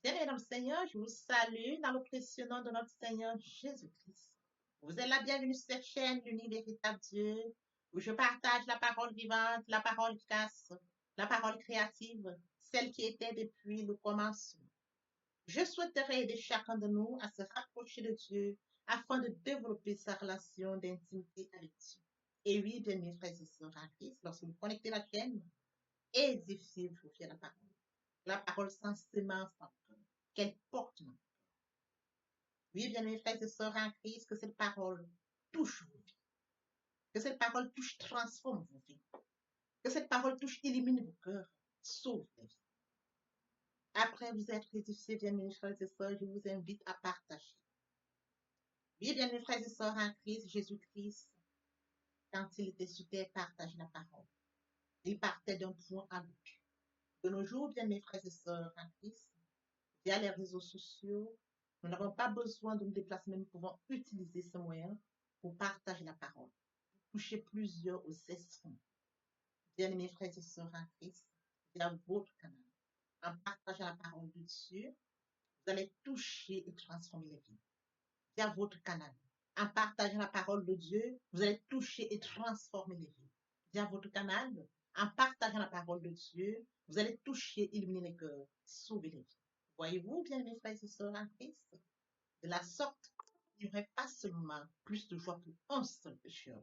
Bien, mesdames, Seigneur, je vous salue dans le précieux nom de notre Seigneur Jésus-Christ. Vous êtes la bienvenue sur cette chaîne, l'unique véritable Dieu, où je partage la parole vivante, la parole casse, la parole créative, celle qui était depuis le commencement. Je souhaiterais aider chacun de nous à se rapprocher de Dieu afin de développer sa relation d'intimité avec Dieu. Et oui, bien mes frères et sœurs en Christ, lorsque vous connectez la chaîne, édifiez-vous via la parole. La parole sans sémence en cœur, qu'elle porte. Oui, bien mes frères et sœurs en Christ, que cette parole touche vos vies, que cette parole touche, transforme vos vies, que cette parole touche, élimine vos cœurs, sauve les vies. Après vous être édifiés, bien mes frères et sœurs, je vous invite à partager. Oui, bien mes frères et sœurs en Christ, Jésus-Christ, quand il était sur terre, partage la parole. Il partait d'un point à l'autre. De nos jours, bien mes frères et sœurs en Christ, via les réseaux sociaux, nous n'avons pas besoin de nous déplacer, mais nous pouvons utiliser ce moyen pour partager la parole, pour toucher plusieurs aux esprits. Bien-aimés frères et sœurs en Christ, via votre canal, en partageant la parole de Dieu, vous allez toucher et transformer les vies. Via votre canal, en partageant la parole de Dieu, vous allez toucher et transformer les vies. Via votre canal, en partageant la parole de Dieu, vous allez toucher, illuminer les cœurs, sauver les vies. Voyez-vous, bien mes frères et sœurs en Christ, de la sorte, il n'y aurait pas seulement plus de joie pour un seul pécheur.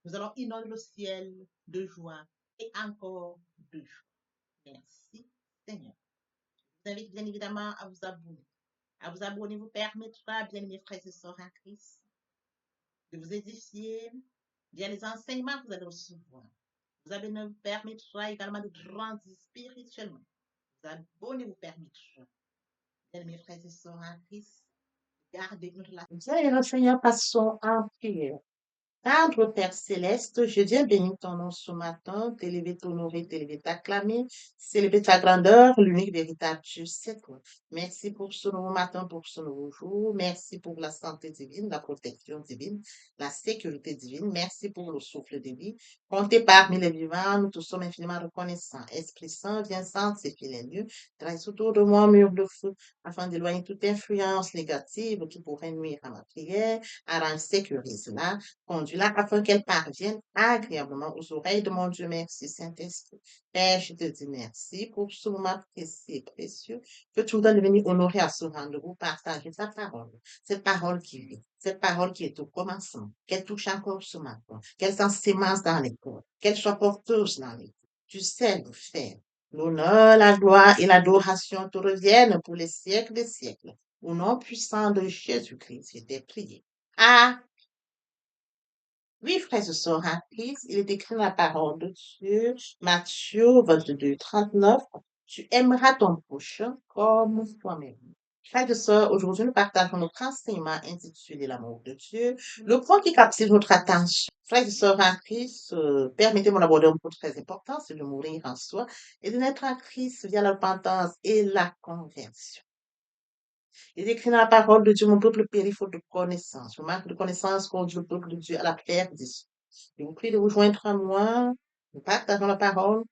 Nous allons inonder le ciel de joie et encore de joie. Merci, Seigneur. Je vous invite bien évidemment à vous abonner. À vous abonner vous permettra, bien mes frères et sœurs en Christ, de vous édifier via les enseignements que vous allez recevoir. Vous abonner vous permettra également de grandir spirituellement. Vous abonner vous permettra, bien mes frères et sœurs en Christ, de garder une relation. Bien, et Seigneur, passons en prière. Tendre Père céleste, je viens bénir ton nom ce matin, t'élever, t'honorer, t'élever, t'acclamer, célébrer ta grandeur, l'unique véritable Dieu, c'est toi. Merci pour ce nouveau matin, pour ce nouveau jour. Merci pour la santé divine, la protection divine, la sécurité divine. Merci pour le souffle de vie. Comptez parmi les vivants, nous tous sommes infiniment reconnaissants. Esprit Saint, viens sanctifier les lieux. Dresse autour de moi un mur de feu, afin d'éloigner toute influence négative qui pourrait nuire à ma prière. Arrange, sécurise-la. Conduis-la afin qu'elle parvienne agréablement aux oreilles de mon Dieu. Merci, Saint-Esprit. Père, je te dis merci pour ce moment précieux et précieux que tu nous donnes de venir honorer à ce rendez-vous, partager ta parole. Cette parole qui vit, cette parole qui est au commencement, qu'elle touche encore ce matin, qu'elle s'en sémence dans les corps, qu'elle soit porteuse dans les corps. Tu sais le faire. L'honneur, la gloire et l'adoration te reviennent pour les siècles des siècles. Au nom puissant de Jésus-Christ, je t'ai prié. Amen. Oui, frères et sœurs en Christ, il est écrit dans la parole de Dieu, Matthieu 22, 39, tu aimeras ton prochain comme toi-même. Frères et sœurs, aujourd'hui, nous partageons notre enseignement intitulé L'amour de Dieu, le point qui captive notre attention. Frères et sœurs en Christ, permettez-moi d'aborder un point très important, c'est de mourir en soi et de naître en Christ via la repentance et la conversion. Il est écrit dans la parole de Dieu, mon peuple périt faute de connaissance. Le manque de connaissance conduit le peuple de Dieu à la perdition. Je vous prie de vous joindre à moi. Nous partageons la parole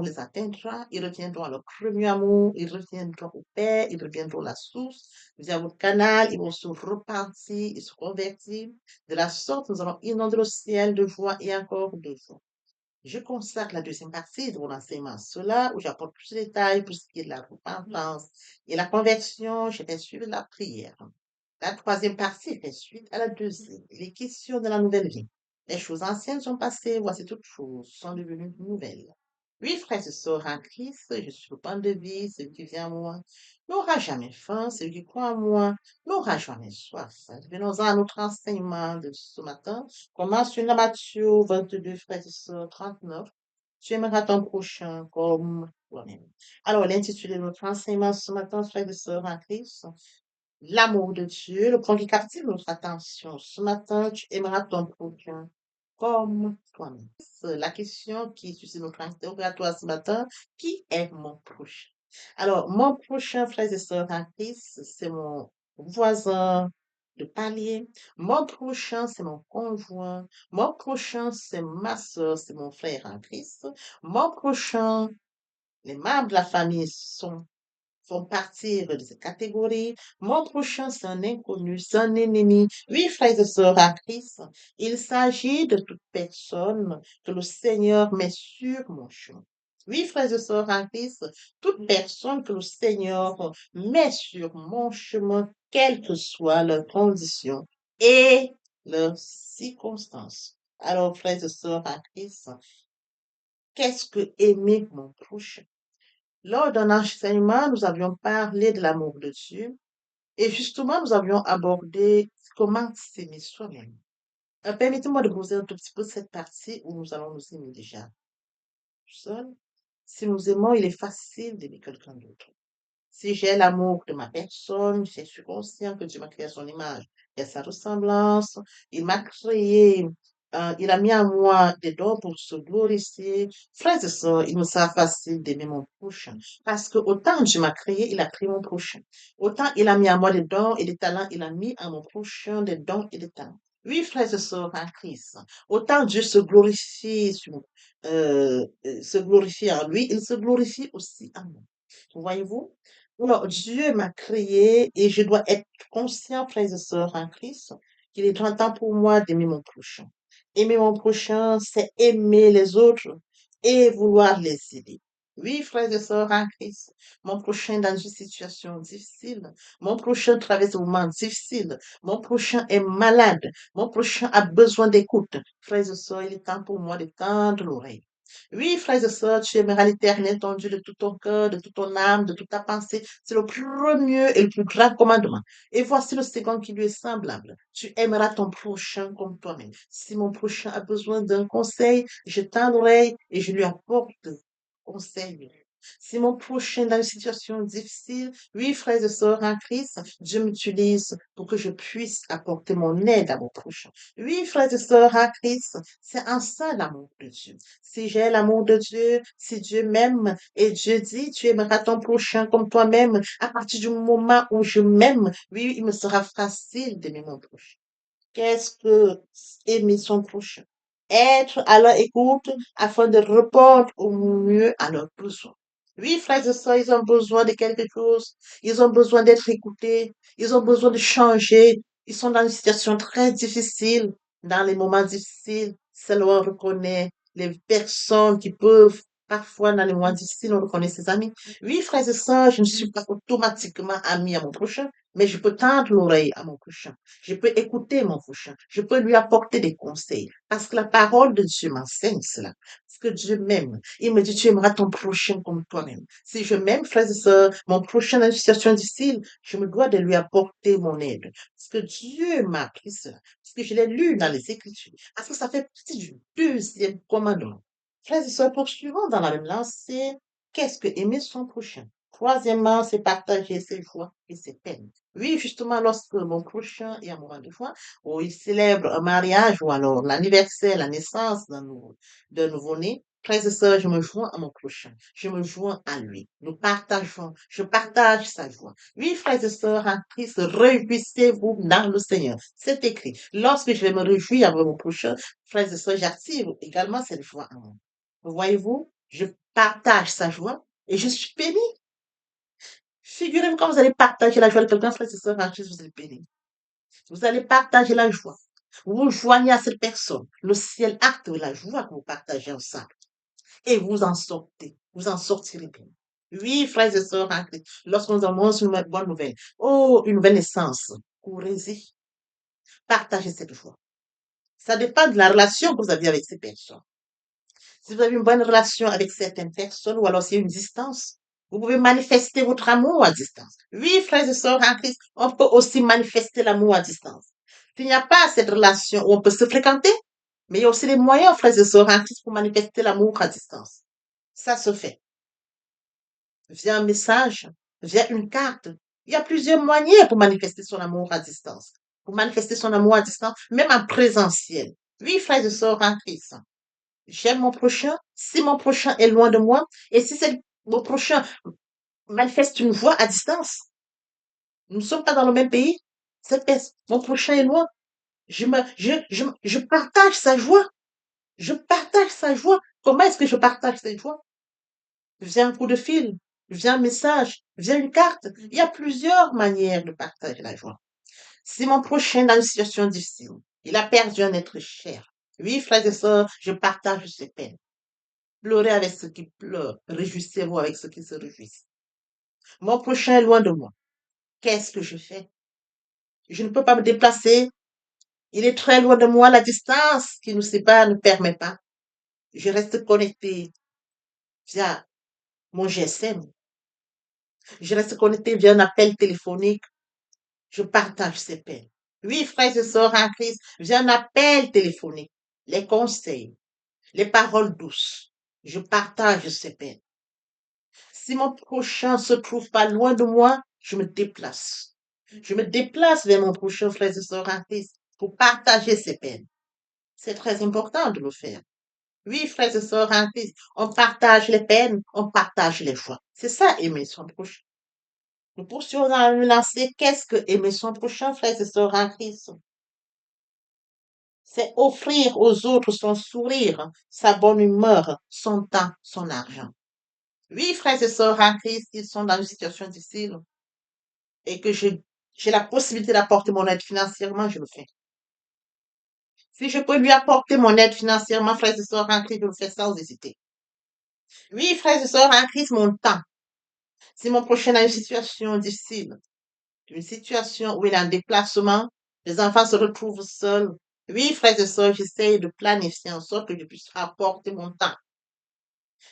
les atteindra. Ils reviendront à leur premier amour. Ils reviendront au Père. Ils reviendront à la source. Via votre canal, ils vont se repentir et se convertir. De la sorte, nous allons inonder le ciel de joie et encore de joie. Je consacre la deuxième partie de mon enseignement à cela, où j'apporte plus de détails pour ce qui est de la repentance et la conversion. Je vais suivre la prière. La troisième partie fait suite à la deuxième. Les questions de la nouvelle vie. Les choses anciennes sont passées, voici toutes choses sont devenues nouvelles. Oui, frères et sœurs en Christ, je suis le pain de vie, celui qui vient à moi n'aura jamais faim, celui qui croit en moi n'aura jamais soif. Venons à notre enseignement de ce matin. Commence sur la Matthieu 22, frères et sœurs 39. Tu aimeras ton prochain comme toi-même. Alors, l'intitulé de notre enseignement ce matin, frères et sœurs en Christ, l'amour de Dieu, le point qui captive notre attention. Ce matin, tu aimeras ton prochain comme toi-même. La question qui suscite notre interrogatoire ce matin, qui est mon prochain? Alors, mon prochain, frères et sœurs en Christ, c'est mon voisin de palier. Mon prochain, c'est mon conjoint. Mon prochain, c'est ma sœur, c'est mon frère en Christ. Mon prochain, les membres de la famille sont font partie de cette catégorie. Mon prochain, c'est un inconnu, c'est un ennemi. Oui, frères et sœurs à Christ, il s'agit de toute personne que le Seigneur met sur mon chemin. Oui, frères et sœurs en Christ, toute personne que le Seigneur met sur mon chemin, quelle que soit leur condition et leurs circonstances. Alors, frères et sœurs en Christ, qu'est-ce que aimer mon prochain? Lors d'un enseignement, nous avions parlé de l'amour de Dieu et justement, nous avions abordé comment s'aimer soi-même. Permettez-moi de poser un tout petit peu cette partie où nous allons nous aimer déjà seul. Si nous aimons, il est facile d'aimer quelqu'un d'autre. Si j'ai l'amour de ma personne, je suis conscient que Dieu m'a créé à son image et à sa ressemblance. Il m'a créé, il a mis en moi des dons pour se glorifier. Frères et sœurs, il me sera facile d'aimer mon prochain. Parce que autant Dieu m'a créé, il a créé mon prochain. Autant il a mis en moi des dons et des talents, il a mis à mon prochain des dons et des talents. Oui, frères et sœurs en Christ, autant Dieu se glorifie en lui, il se glorifie aussi en moi. Voyez-vous? Alors, Dieu m'a créé et je dois être conscient, frères et sœurs en Christ, qu'il est grand temps pour moi d'aimer mon prochain. Aimer mon prochain, c'est aimer les autres et vouloir les aider. Oui, frères et sœurs en Christ, mon prochain est dans une situation difficile, mon prochain traverse un moment difficile, mon prochain est malade, mon prochain a besoin d'écoute. Frères et sœurs, il est temps pour moi de tendre l'oreille. Oui, frères et sœurs, tu aimeras l'Éternel, ton Dieu, de tout ton cœur, de toute ton âme, de toute ta pensée. C'est le premier et le plus grand commandement. Et voici le second qui lui est semblable. Tu aimeras ton prochain comme toi-même. Si mon prochain a besoin d'un conseil, je tends l'oreille et je lui apporte conseil. Si mon prochain est dans une situation difficile, oui, frères et sœurs en Christ, Dieu m'utilise pour que je puisse apporter mon aide à mon prochain. Oui, frères et sœurs en Christ, c'est en ça l'amour de Dieu. Si j'ai l'amour de Dieu, si Dieu m'aime, et Dieu dit, tu aimeras ton prochain comme toi-même, à partir du moment où je m'aime, oui, il me sera facile d'aimer mon prochain. Qu'est-ce que aimer son prochain? Être à leur écoute afin de répondre au mieux à leurs besoins. Oui, frères et sœurs, ils ont besoin de quelque chose. Ils ont besoin d'être écoutés. Ils ont besoin de changer. Ils sont dans une situation très difficile. Dans les moments difficiles, c'est là où on reconnaît les personnes qui peuvent, parfois dans les moments difficiles, on reconnaît ses amis. Oui, frères et sœurs, je ne suis pas automatiquement ami à mon prochain, mais je peux tendre l'oreille à mon prochain. Je peux écouter mon prochain. Je peux lui apporter des conseils. Parce que la parole de Dieu m'enseigne cela. Parce que Dieu m'aime. Il me dit, tu aimeras ton prochain comme toi-même. Si je m'aime, frères et sœurs, mon prochain dans une situation difficile, je me dois de lui apporter mon aide. Parce que Dieu m'a appris cela. Parce que je l'ai lu dans les Écritures. Parce que ça fait partie du deuxième commandement. Frères et sœurs, poursuivons dans la même lancée. Qu'est-ce que aimer son prochain? Troisièmement, c'est partager ses joies et ses peines. Oui, justement, lorsque mon prochain est amoureux de foi, ou il célèbre un mariage, ou alors l'anniversaire, la naissance d'un nouveau-né, frères et sœurs, je me joins à mon prochain. Je me joins à lui. Nous partageons. Je partage sa joie. Oui, frères et sœurs, en Christ, réjouissez-vous dans le Seigneur. C'est écrit. Lorsque je vais me réjouir avec mon prochain, frères et sœurs, j'attire également cette joie en moi. Voyez-vous, je partage sa joie et je suis béni. Figurez-vous quand vous allez partager la joie de quelqu'un, frère et sœur, en Christ, vous êtes béni. Vous allez partager la joie. Vous vous joignez à cette personne. Le ciel acte la joie que vous partagez ensemble. Et vous en sortez. Vous en sortirez bien. Oui, frères et sœurs en Christ, lorsque nous annonce une bonne nouvelle, oh, une nouvelle naissance, courez-y. Partagez cette joie. Ça dépend de la relation que vous avez avec ces personnes. Si vous avez une bonne relation avec certaines personnes ou alors s'il y a une distance, vous pouvez manifester votre amour à distance. Oui, frères et sœurs en Christ, on peut aussi manifester l'amour à distance. S'il n'y a pas cette relation où on peut se fréquenter, mais il y a aussi les moyens, frères et sœurs en Christ, pour manifester l'amour à distance. Ça se fait via un message, via une carte. Il y a plusieurs moyens pour manifester son amour à distance. Pour manifester son amour à distance, même en présentiel. Oui, frères et sœurs en Christ. J'aime mon prochain. Si mon prochain est loin de moi, et si mon prochain manifeste une voix à distance, nous ne sommes pas dans le même pays, mon prochain est loin. Je partage sa joie. Je partage sa joie. Comment est-ce que je partage cette joie? Via un coup de fil, via un message, via une carte. Il y a plusieurs manières de partager la joie. Si mon prochain est dans une situation difficile, il a perdu un être cher. Oui, frères et sœurs, je partage ses peines. Pleurez avec ceux qui pleurent, réjouissez-vous avec ceux qui se réjouissent. Mon prochain est loin de moi. Qu'est-ce que je fais? Je ne peux pas me déplacer. Il est très loin de moi. La distance qui nous sépare ne permet pas. Je reste connecté via mon GSM. Je reste connecté via un appel téléphonique. Je partage ses peines. Oui, frères et sœurs en Christ, via un appel téléphonique. Les conseils, les paroles douces. Je partage ses peines. Si mon prochain se trouve pas loin de moi, je me déplace. Je me déplace vers mon prochain frère et sœur en Christ pour partager ses peines. C'est très important de le faire. Oui, frères et sœurs en Christ, on partage les peines, on partage les joies. C'est ça, aimer son prochain. Nous poursuivons dans le lancer. Qu'est-ce que aimer son prochain, frères et sœurs en Christ? C'est offrir aux autres son sourire, sa bonne humeur, son temps, son argent. Oui, frères et sœurs en Christ, ils sont dans une situation difficile et que j'ai la possibilité d'apporter mon aide financièrement, je le fais. Si je peux lui apporter mon aide financièrement, frères et sœurs en Christ, je le fais sans hésiter. Oui, frères et sœurs en Christ, mon temps. Si mon prochain a une situation difficile, une situation où il est en déplacement, les enfants se retrouvent seuls. Oui, frères et sœurs, j'essaye de planifier en sorte que je puisse apporter mon temps.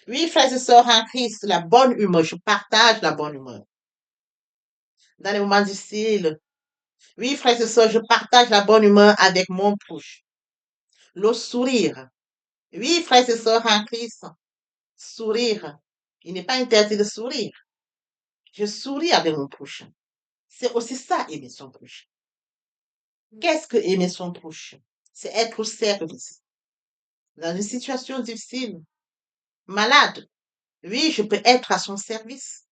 Oui, frères et sœurs en Christ, la bonne humeur, je partage la bonne humeur. Dans les moments difficiles, oui, frères et sœurs, je partage la bonne humeur avec mon proche. Le sourire. Oui, frères et sœurs en Christ, sourire. Il n'est pas interdit de sourire. Je souris avec mon prochain. C'est aussi ça, aimer son prochain. Qu'est-ce que aimer son prochain? C'est être au service. Dans une situation difficile, malade, oui, je peux être à son service.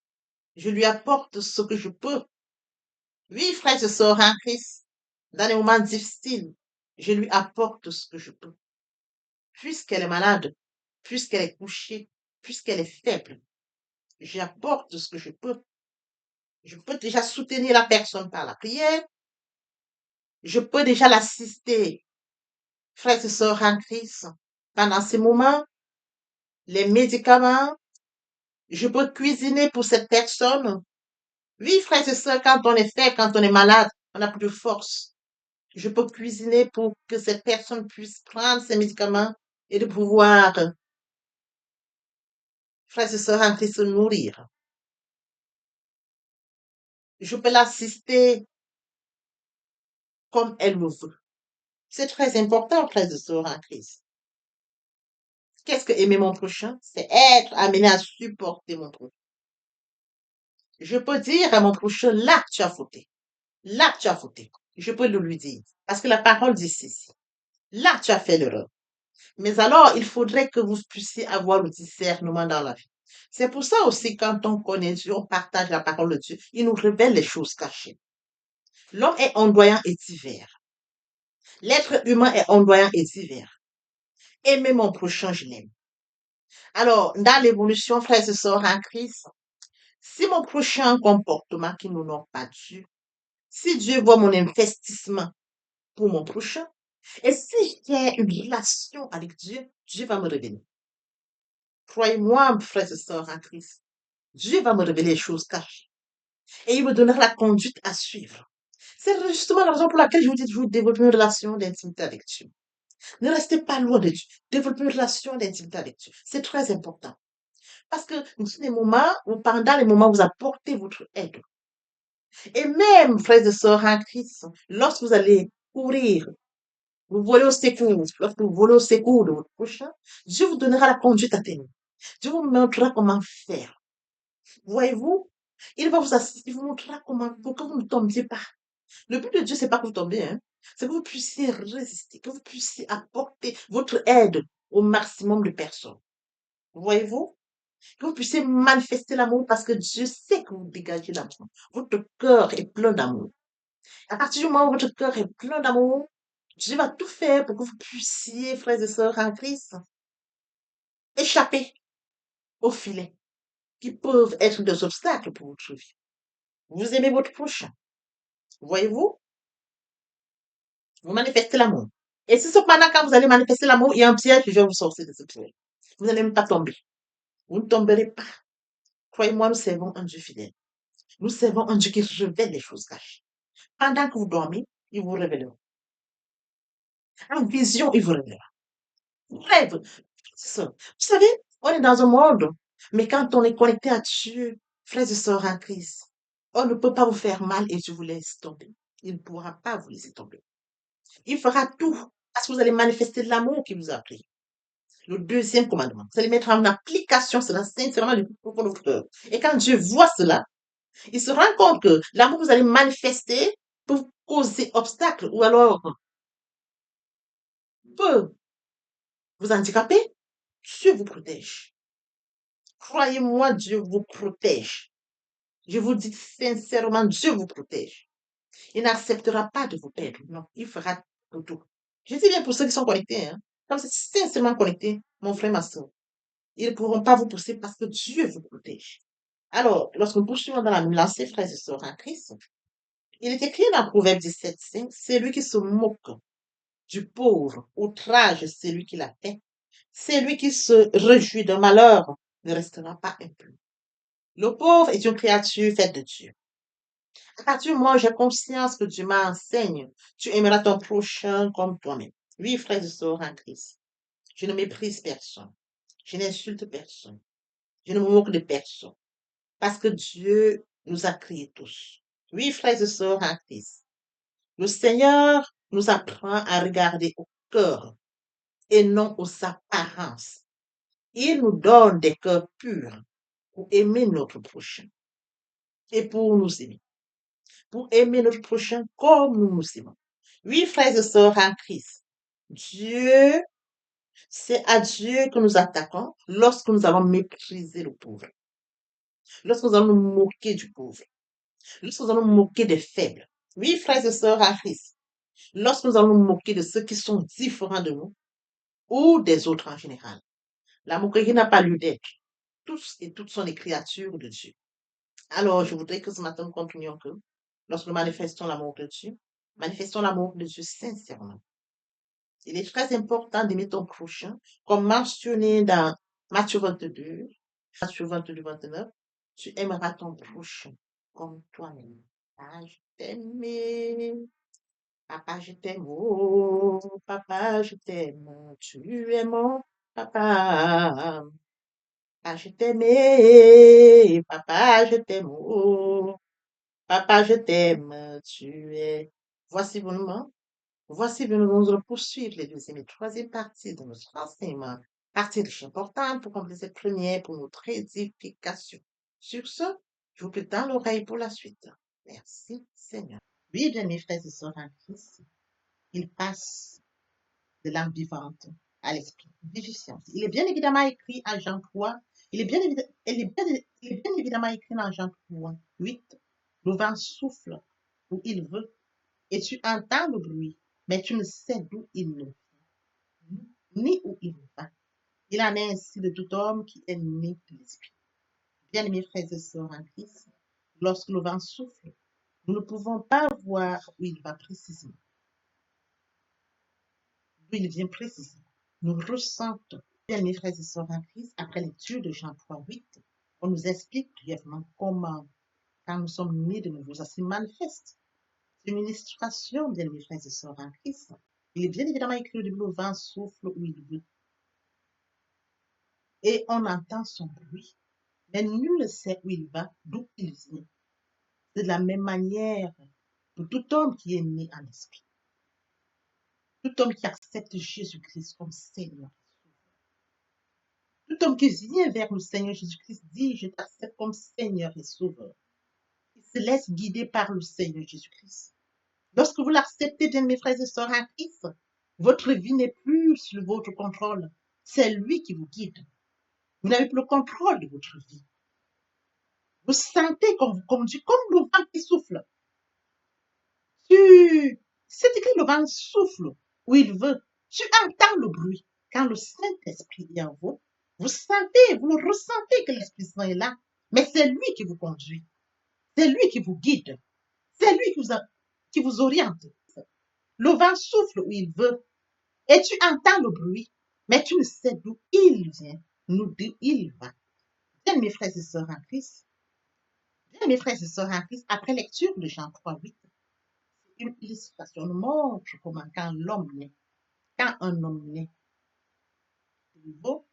Je lui apporte ce que je peux. Oui, frère, je sors en Christ. Dans les moments difficiles, je lui apporte ce que je peux. Puisqu'elle est malade, puisqu'elle est couchée, puisqu'elle est faible, j'apporte ce que je peux. Je peux déjà soutenir la personne par la prière. Je peux déjà l'assister, frère et sœurs en Christ, pendant ces moments, les médicaments. Je peux cuisiner pour cette personne. Oui, frère et sœurs, quand on est faible, quand on est malade, on n'a plus de force. Je peux cuisiner pour que cette personne puisse prendre ses médicaments et de pouvoir, frère et sœurs en Christ, se nourrir. Je peux l'assister comme elle le veut. C'est très important, frère et sœurs en Christ. Qu'est-ce que aimer mon prochain? C'est être amené à supporter mon prochain. Je peux dire à mon prochain, là, tu as fauté. Là, tu as fauté. Je peux le lui dire. Parce que la parole dit ceci. Là, tu as fait l'erreur. Mais alors, il faudrait que vous puissiez avoir le discernement dans la vie. C'est pour ça aussi, quand on connaît Dieu, on partage la parole de Dieu, il nous révèle les choses cachées. L'homme est ondoyant et divers. L'être humain est ondoyant et divers. Aimer mon prochain, je l'aime. Alors, dans l'évolution, frères et sœurs en Christ, si mon prochain a un comportement qui n'honore pas Dieu, si Dieu voit mon investissement pour mon prochain, et si j'ai une relation avec Dieu, Dieu va me révéler. Croyez-moi, frères et sœurs en Christ, Dieu va me révéler les choses cachées et il me donnera la conduite à suivre. C'est justement la raison pour laquelle je vous dis de vous développer une relation d'intimité avec Dieu. Ne restez pas loin de Dieu. Développez une relation d'intimité avec Dieu. C'est très important. Parce que c'est des moments où, pendant les moments où vous apportez votre aide, et même, frères et sœurs en Christ, lorsque vous allez courir, vous volez au secours, lorsque vous volez au secours de votre prochain, Dieu vous donnera la conduite à tenir. Dieu vous montrera comment faire. Voyez-vous, il vous montrera comment, pour que vous ne tombiez pas. Le but de Dieu, c'est pas que vous tombiez, hein. C'est que vous puissiez résister, que vous puissiez apporter votre aide au maximum de personnes. Voyez-vous, que vous puissiez manifester l'amour parce que Dieu sait que vous dégagez l'amour. Votre cœur est plein d'amour. À partir du moment où votre cœur est plein d'amour, Dieu va tout faire pour que vous puissiez, frères et sœurs en Christ, échapper au filet. qui peuvent être des obstacles pour votre vie. Vous aimez votre prochain. Voyez-vous, vous manifestez l'amour. Et c'est cependant quand vous allez manifester l'amour, il y a un piège, je vais vous sortir de ce piège. Vous n'allez même pas tomber. Vous ne tomberez pas. Croyez-moi, nous servons un Dieu fidèle. Nous servons un Dieu qui révèle les choses cachées. Pendant que vous dormez, il vous révélera. En vision, il vous révélera. Rêve. Ça. Vous savez, on est dans un monde, mais quand on est connecté à Dieu, frères et sœurs en Christ, on ne peut pas vous faire mal et Dieu vous laisse tomber. Il ne pourra pas vous laisser tomber. Il fera tout parce que vous allez manifester l'amour qu'il vous a pris. Le deuxième commandement, vous allez mettre en application cela sincèrement du profond de votre cœur. Et quand Dieu voit cela, il se rend compte que l'amour que vous allez manifester peut causer obstacle ou alors peut vous handicaper. Dieu vous protège. Croyez-moi, Dieu vous protège. Je vous dis sincèrement, Dieu vous protège. Il n'acceptera pas de vous perdre. Non, il fera tout. Je dis bien pour ceux qui sont connectés. Hein. Comme c'est sincèrement connecté, mon frère, ma soeur. Ils ne pourront pas vous pousser parce que Dieu vous protège. Alors, lorsque nous poursuivons dans la même lancée, frères et sœurs en Christ, il est écrit dans Proverbe 17:5, c'est lui qui se moque du pauvre, outrage celui qui l'a fait. C'est lui qui se réjouit d'un malheur, ne restera pas impur. Le pauvre est une créature faite de Dieu. À partir du moment où j'ai conscience que Dieu m'enseigne, tu aimeras ton prochain comme toi-même. Oui, frères et sœurs en Christ, je ne méprise personne. Je n'insulte personne. Je ne me moque de personne. Parce que Dieu nous a créés tous. Oui, frères et sœurs en Christ, le Seigneur nous apprend à regarder au cœur et non aux apparences. Il nous donne des cœurs purs pour aimer notre prochain et pour nous aimer. Pour aimer notre prochain comme nous nous aimons. Oui, frères et sœurs en Christ, Dieu, c'est à Dieu que nous attaquons lorsque nous allons mépriser le pauvre, lorsque nous allons nous moquer du pauvre, lorsque nous allons nous moquer des faibles. Oui, frères et sœurs en Christ, lorsque nous allons nous moquer de ceux qui sont différents de nous ou des autres en général. La moquerie n'a pas lieu d'être. Tous et toutes sont des créatures de Dieu. Alors, je voudrais que ce matin, nous continuions que, lorsque nous manifestons l'amour de Dieu sincèrement. Il est très important d'aimer ton prochain, comme mentionné dans Matthieu 22, Matthieu 22, 29. Tu aimeras ton prochain comme toi-même. Papa, je t'aime. Papa, je t'aime. Oh, papa, je t'aime. Tu es mon papa. Papa, je t'aime. Papa, je t'aime. Oh, papa, je t'aime. Tu es. Voici mon nom. Voici, nous allons poursuivre les deuxième et troisième parties de notre enseignement. Partie riche importante pour compléter cette première pour notre édification. Sur ce, je vous prie dans l'oreille pour la suite. Merci, Seigneur. Oui, bien mes frères et sœurs en Christ, il passe de l'âme vivante à l'esprit vivifiant. Il est bien évidemment écrit à Jean 3. Il est bien évidemment écrit dans Jean 3, 8. Le vent souffle où il veut et tu entends le bruit, mais tu ne sais d'où il vient, ni où il va. Il en est ainsi de tout homme qui est né de l'esprit. Bien-aimés frères et sœurs en Christ, lorsque le vent souffle, nous ne pouvons pas voir où il va précisément, d'où il vient précisément. Nous ressentons, bien-aimés frères et sœurs en Christ, après lecture de Jean 3, 8, on nous explique brièvement comment, quand nous sommes nés de nouveau, ça se manifeste. C'est une illustration, bien-aimés frères et sœurs en Christ. Il est bien évidemment écrit au début, le vent souffle où il veut. Et on entend son bruit. Mais nul ne sait où il va, d'où il vient. C'est de la même manière pour tout homme qui est né en esprit. Tout homme qui accepte Jésus-Christ comme Seigneur. Tout homme qui vient vers le Seigneur Jésus-Christ dit, je t'accepte comme Seigneur et Sauveur. Il se laisse guider par le Seigneur Jésus-Christ. Lorsque vous l'acceptez, bien mes frères et sœurs en Christ, votre vie n'est plus sous votre contrôle. C'est lui qui vous guide. Vous n'avez plus le contrôle de votre vie. Vous sentez comme vous conduisez, comme le vent qui souffle. C'est écrit le vent souffle où il veut. Tu entends le bruit. Quand le Saint-Esprit est en vous, vous sentez, vous le ressentez que l'Esprit Saint est là. Mais c'est lui qui vous conduit. C'est lui qui vous guide. C'est lui qui vous oriente. Le vent souffle où il veut et tu entends le bruit, mais tu ne sais d'où il vient, d'où il va. Bien, mes frères et sœurs en Christ, bien, mes frères et sœurs en Christ, après lecture de Jean 3:8, une illustration nous montre comment quand un homme naît de nouveau,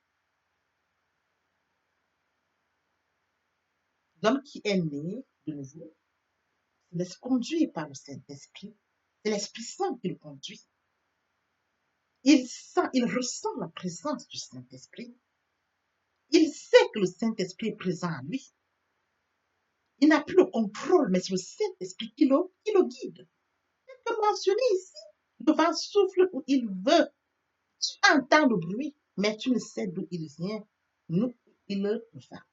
l'homme qui est né de nouveau, se laisse conduire par le Saint-Esprit. C'est l'Esprit Saint qui le conduit. Il ressent la présence du Saint-Esprit. Il sait que le Saint-Esprit est présent en lui. Il n'a plus le contrôle, mais c'est le Saint-Esprit qui le guide. Comme mentionné ici, le vent souffle où il veut. Tu entends le bruit, mais tu ne sais d'où il vient, d'où il va.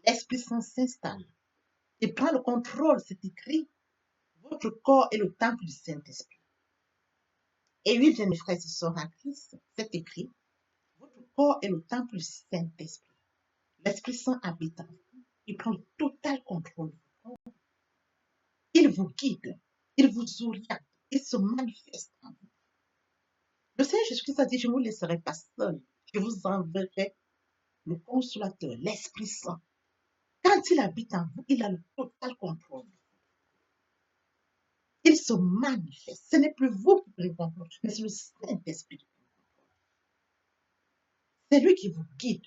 L'Esprit Saint s'installe. Il prend le contrôle, c'est écrit. Votre corps est le temple du Saint-Esprit. Et oui, bien mes frères et sœurs en Christ, c'est écrit. Votre corps est le temple du Saint-Esprit. L'Esprit Saint habite en vous. Il prend le total contrôle. Il vous guide. Il vous oriente. Il se manifeste en vous. Le Seigneur Jésus-Christ a dit, je ne vous laisserai pas seul. Je vous enverrai le consolateur, l'Esprit Saint. Quand il habite en vous, il a le total contrôle. Il se manifeste. Ce n'est plus vous qui prenez le contrôle, mais c'est le Saint-Esprit qui prend le contrôle. C'est lui qui vous guide.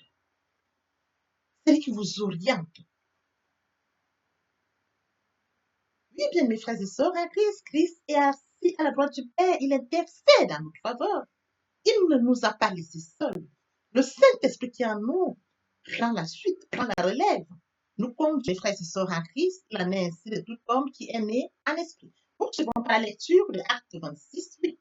C'est lui qui vous oriente. Oui, bien, mes frères et sœurs, en Christ est assis à la droite du Père. Il intercède en notre faveur. Il ne nous a pas laissés seuls. Le Saint-Esprit qui est en nous prend la suite, prend la relève. Nous conduisons, mes frères et sœurs en Christ, il en est ainsi de tout homme qui est né en esprit. Poursuivons par la lecture de Acte 26:8.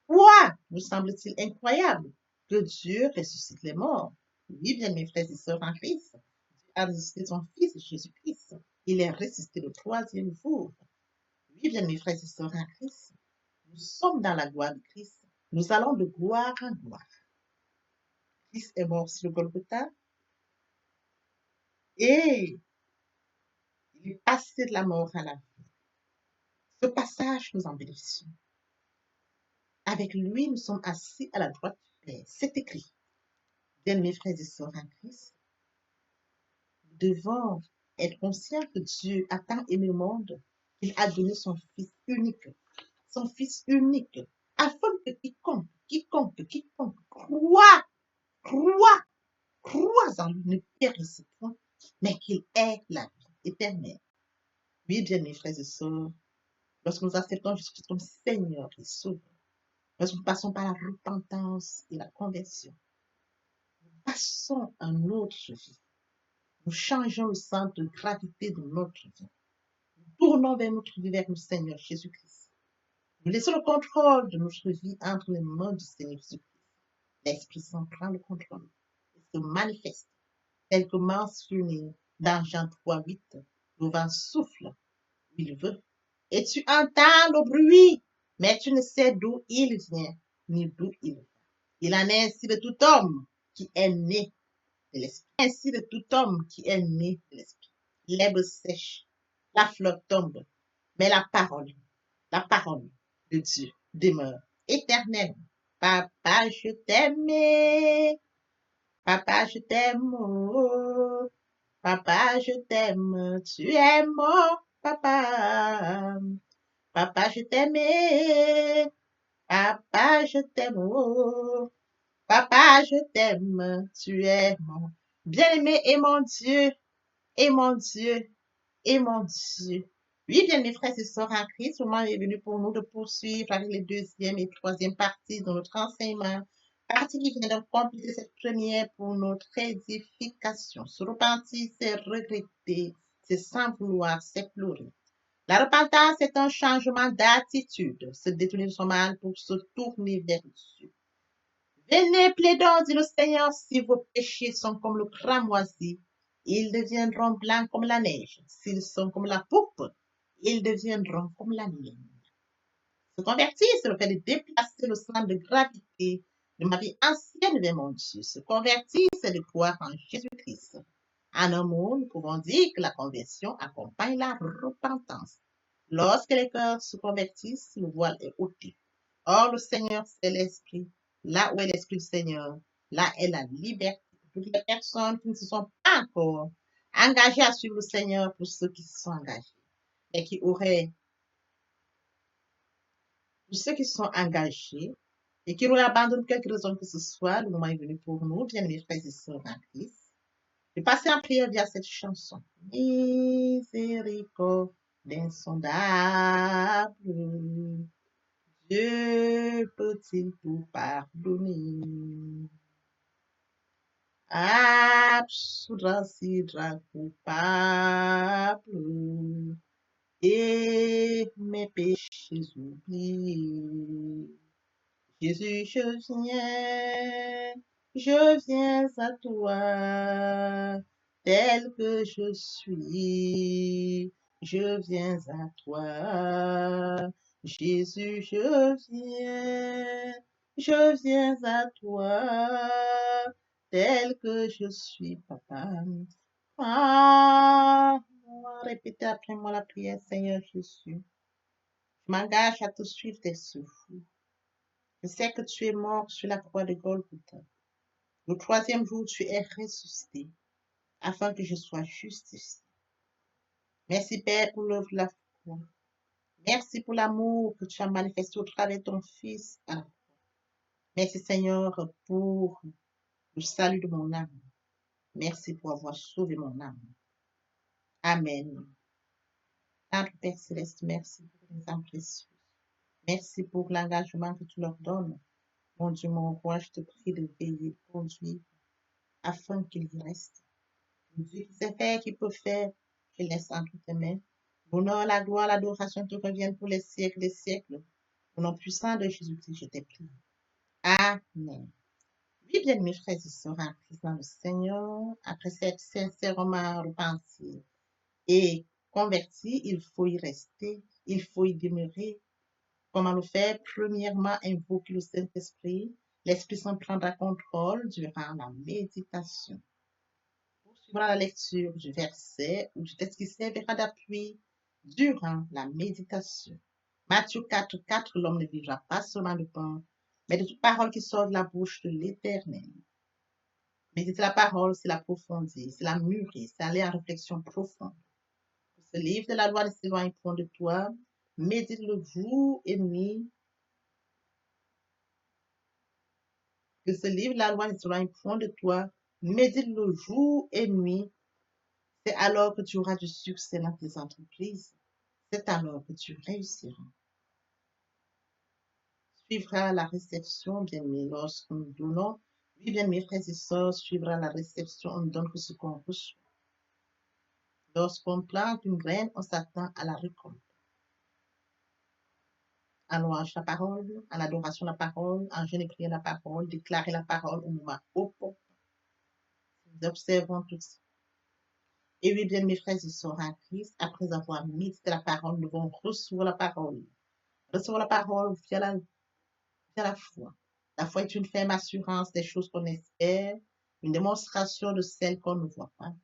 Quoi vous semble-t-il incroyable que Dieu ressuscite les morts? Oui, bien, mes frères et sœurs en Christ, Dieu a ressuscité son Fils Jésus-Christ. Il est ressuscité le troisième jour. Oui, bien, mes frères et sœurs en Christ, nous sommes dans la gloire de Christ. Nous allons de gloire en gloire. Christ est mort sur le Golgotha et il est passé de la mort à la vie. Ce passage, nous en bénéficions. Avec lui, nous sommes assis à la droite du Père. C'est écrit. Bien, mes frères et sœurs en Christ, nous devons être conscients que Dieu a tant aimé le monde qu'il a donné son Fils unique, afin que quiconque croit en lui ne périsse point, mais qu'il ait la vie éternelle. Oui, bien, mes frères et sœurs, lorsque nous acceptons Jésus-Christ comme Seigneur et Sauveur, lorsque nous passons par la repentance et la conversion, nous passons à une autre vie. Nous changeons le centre de gravité de notre vie. Nous tournons vers notre vie, vers le Seigneur Jésus-Christ. Nous laissons le contrôle de notre vie entre les mains du Seigneur Jésus-Christ. L'Esprit Saint prend le contrôle et se manifeste, tel que mentionné dans Jean 3:8. Le vent souffle où il veut et tu entends le bruit, mais tu ne sais d'où il vient ni d'où il va. Il en est ainsi de tout homme qui est né de l'esprit. Ainsi de tout homme qui est né de l'esprit. L'herbe sèche, la fleur tombe, mais la parole de Dieu demeure éternellement. Papa, je t'aime. Papa, je t'aime. Oh. Papa, je t'aime. Tu es mon papa. Papa, je t'aime. Papa, je t'aime. Oh. Papa, je t'aime. Tu es mon bien-aimé et mon Dieu. Et mon Dieu. Et mon Dieu. Oui, bien, mes frères et sœurs en Christ, le moment est venu pour nous de poursuivre avec les deuxième et troisième parties de notre enseignement. Partie qui vient de compléter cette première pour notre édification. Se repentir, c'est regretter, c'est sans vouloir, c'est pleurer. La repentance est un changement d'attitude, se détourner de son mal pour se tourner vers Dieu. Venez, plaidons, dit le Seigneur, si vos péchés sont comme le cramoisi, ils deviendront blancs comme la neige. S'ils sont comme la pourpre, ils deviendront comme la laine. Se convertir, c'est le fait de déplacer le centre de gravité de ma vie ancienne vers mon Dieu. Se convertir, c'est de croire en Jésus-Christ. En un mot, nous pouvons dire que la conversion accompagne la repentance. Lorsque les cœurs se convertissent, le voile est ôté. Or, le Seigneur, c'est l'Esprit. Là où est l'Esprit du Seigneur, là est la liberté. Toutes les personnes qui ne se sont pas encore engagées à suivre le Seigneur, pour ceux qui se sont engagés, et qui auraient, pour ceux qui se sont engagés, et qui auraient abandonné quelque raison que ce soit, le moment est venu pour nous, bien-aimés frères et sœurs en Christ, de passer en prière via cette chanson. Miséricorde insondable, Dieu peut-il tout pardonner? Absoudre si coupable et mes péchés oubliés. Jésus, je viens à toi, tel que je suis, je viens à toi. Jésus, je viens à toi, tel que je suis, papa. Ah, répétez après moi la prière, Seigneur Jésus. Je m'engage à te suivre tes souffles. Je sais que tu es mort sur la croix de Golgotha. Le troisième jour, tu es ressuscité afin que je sois justifié. Merci, Père, pour l'œuvre de la foi. Merci pour l'amour que tu as manifesté au travers de ton Fils. Merci, Seigneur, pour le salut de mon âme. Merci pour avoir sauvé mon âme. Amen. Notre Père Céleste, merci pour les âmes précieuses. Merci pour l'engagement que tu leur donnes. Mon Dieu, mon roi, je te prie de veiller, de conduire, afin qu'ils y restent. Dieu qui sait faire, qui peut faire, je laisse entre tes mains. L'honneur, la gloire, l'adoration te reviennent pour les siècles des siècles. Au nom puissant de Jésus-Christ, je t'ai pris. Amen. Oui, bien, mes frères et sœurs en Christ dans le Seigneur, après s'être sincèrement repenti et converti, il faut y rester, il faut y demeurer. Comment le faire? Premièrement, invoquer le Saint-Esprit. L'Esprit Saint prendra contrôle durant la méditation. Poursuivra la lecture du verset ou du texte qui servira d'appui durant la méditation. Matthieu 4, l'homme ne vivra pas seulement de pain, mais de toute parole qui sort de la bouche de l'Éternel. Méditer la parole, c'est l'approfondir, c'est la mûrir, c'est aller en réflexion profonde. Que ce livre de la loi ne s'éloigne point de toi, médite-le jour et nuit. Que ce livre de la loi ne s'éloigne point de toi, médite-le jour et nuit. C'est alors que tu auras du succès dans tes entreprises. C'est alors que tu réussiras. Suivra la réception, bien-aimés, lorsque nous donnons. Oui, bien, mes frères et sœurs, suivra la réception, on ne donne que ce qu'on reçoit. Lorsqu'on plante une graine, on s'attend à la récolte. En louange la parole, en adoration la parole, en jeûne et prière la parole, déclarer la parole au moment opportun. Nous observons tout ça. Et oui, bien, mes frères et sœurs en Christ, après avoir médité la parole, nous devons recevoir la parole. Recevoir la parole via la foi. La foi est une ferme assurance des choses qu'on espère, une démonstration de celles qu'on ne voit pas.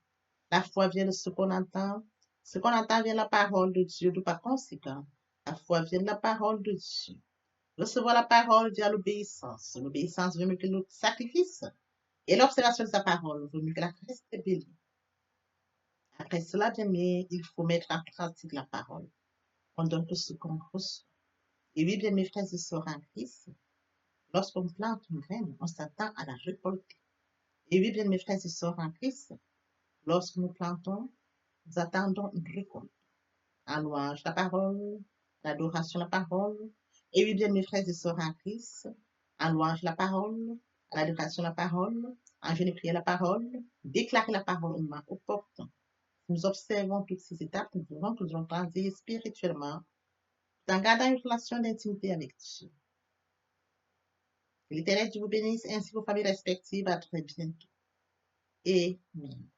La foi vient de ce qu'on entend. Ce qu'on entend vient de la parole de Dieu, de par conséquent. La foi vient de la parole de Dieu. Recevoir la parole via l'obéissance. L'obéissance veut mieux que le sacrifice. Et l'observation de sa parole veut mieux que la rébellion. Après cela, bien aimé, il faut mettre en pratique la parole. On donne tout ce qu'on reçoit. Et oui, bien mes frères et sœurs en Christ, lorsqu'on plante une graine, on s'attend à la récolter. Et oui, bien mes frères et sœurs en Christ, lorsque nous plantons, nous attendons une récolte. En louange la parole, l'adoration la parole. Et oui, bien mes frères et sœurs en Christ, en louange la parole, à l'adoration la parole, en jeûne et prière la parole, déclarer la parole au moment opportun. Nous observons toutes ces étapes, nous verrons que nous allons grandir spirituellement en gardant une relation d'intimité avec Dieu. Que l'Éternel Dieu vous bénisse ainsi vos familles respectives. À très bientôt. Amen.